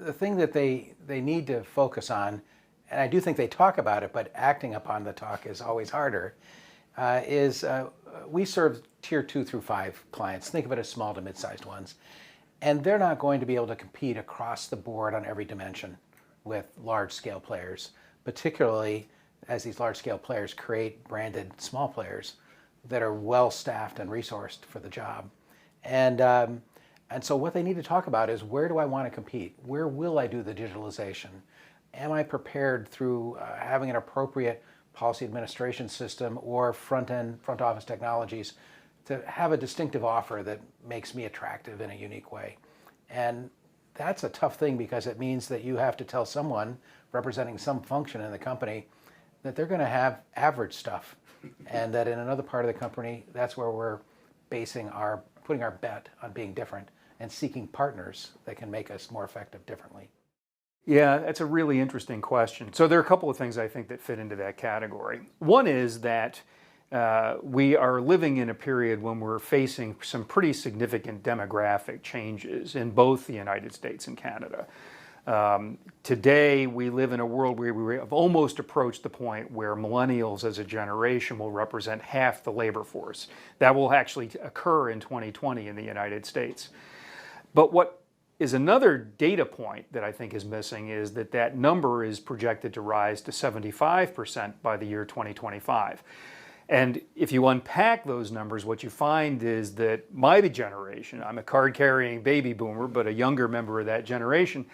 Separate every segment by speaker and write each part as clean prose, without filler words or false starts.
Speaker 1: the thing that they need to focus on, and I do think they talk about it, but acting upon the talk is always harder, is we serve tier 2 through 5 clients. Think of it as small to mid-sized ones. And they're not going to be able to compete across the board on every dimension with large-scale players, particularly as these large-scale players create branded small players that are well-staffed and resourced for the job. And so what they need to talk about is, where do I want to compete? Where will I do the digitalization? Am I prepared through having an appropriate policy administration system or front office technologies to have a distinctive offer that makes me attractive in a unique way? And that's a tough thing, because it means that you have to tell someone representing some function in the company that they're going to have average stuff, and that in another part of the company, that's where we're putting our bet on being different and seeking partners that can make us more effective differently.
Speaker 2: Yeah, that's a really interesting question. So there are a couple of things I think that fit into that category. One is that we are living in a period when we're facing some pretty significant demographic changes in both the United States and Canada. Today, we live in a world where we have almost approached the point where millennials as a generation will represent half the labor force. That will actually occur in 2020 in the United States. But what is another data point that I think is missing is that that number is projected to rise to 75% by the year 2025. And if you unpack those numbers, what you find is that my generation, I'm a card-carrying baby boomer, but a younger member of that generation,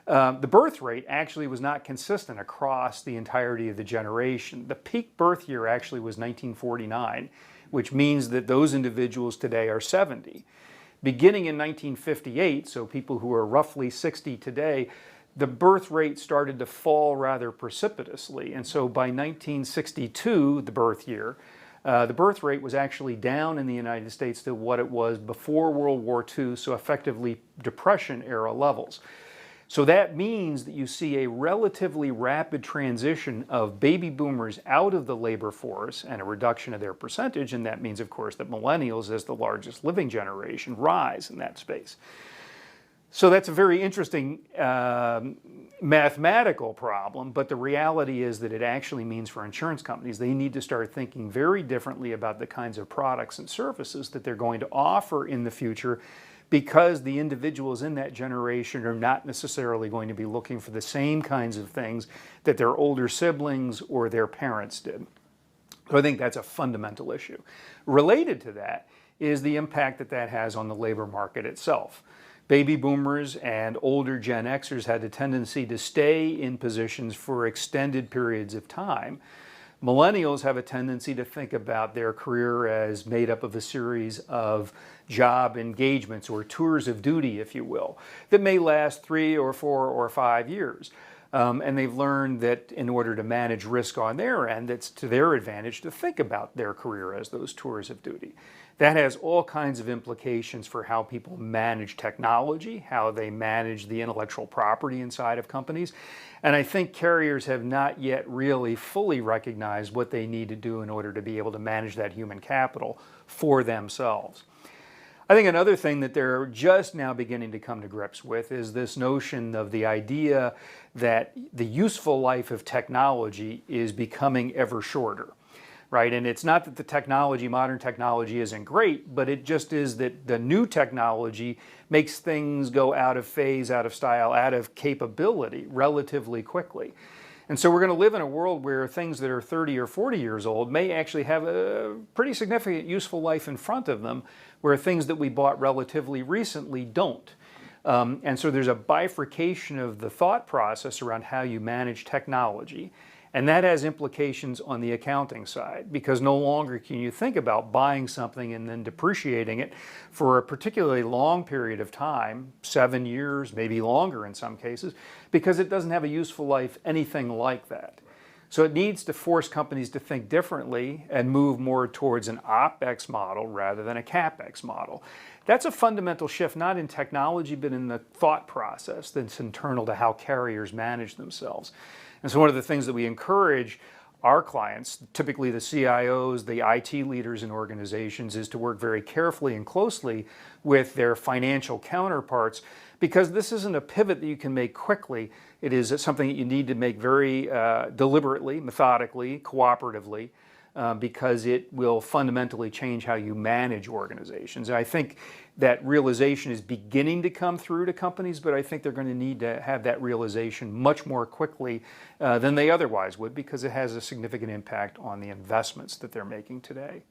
Speaker 2: the birth rate actually was not consistent across the entirety of the generation. The peak birth year actually was 1949, which means that those individuals today are 70. Beginning in 1958, so people who are roughly 60 today, the birth rate started to fall rather precipitously. And so by 1962, the birth year, the birth rate was actually down in the United States to what it was before World War II, so effectively Depression era levels. So that means that you see a relatively rapid transition of baby boomers out of the labor force and a reduction of their percentage, and that means, of course, that millennials, as the largest living generation, rise in that space. So that's a very interesting mathematical problem, but the reality is that it actually means for insurance companies, they need to start thinking very differently about the kinds of products and services that they're going to offer in the future, because the individuals in that generation are not necessarily going to be looking for the same kinds of things that their older siblings or their parents did. So I think that's a fundamental issue. Related to that is the impact that that has on the labor market itself. Baby boomers and older Gen Xers had a tendency to stay in positions for extended periods of time. Millennials have a tendency to think about their career as made up of a series of job engagements, or tours of duty, if you will, that may last 3 or 4 or 5 years. And they've learned that in order to manage risk on their end, it's to their advantage to think about their career as those tours of duty. That has all kinds of implications for how people manage technology, how they manage the intellectual property inside of companies. And I think carriers have not yet really fully recognized what they need to do in order to be able to manage that human capital for themselves. I think another thing that they're just now beginning to come to grips with is this notion of the idea that the useful life of technology is becoming ever shorter. Right? And it's not that the technology, modern technology, isn't great, but it just is that the new technology makes things go out of phase, out of style, out of capability relatively quickly. And so we're going to live in a world where things that are 30 or 40 years old may actually have a pretty significant useful life in front of them, where things that we bought relatively recently don't. And so there's a bifurcation of the thought process around how you manage technology. And that has implications on the accounting side, because no longer can you think about buying something and then depreciating it for a particularly long period of time, 7 years, maybe longer in some cases, because it doesn't have a useful life anything like that. So it needs to force companies to think differently and move more towards an OpEx model rather than a CapEx model. That's a fundamental shift, not in technology, but in the thought process that's internal to how carriers manage themselves. And so one of the things that we encourage our clients, typically the CIOs, the IT leaders in organizations, is to work very carefully and closely with their financial counterparts, because this isn't a pivot that you can make quickly. It is something that you need to make very deliberately, methodically, cooperatively, because it will fundamentally change how you manage organizations. And I think that realization is beginning to come through to companies, but I think they're going to need to have that realization much more quickly than they otherwise would, because it has a significant impact on the investments that they're making today.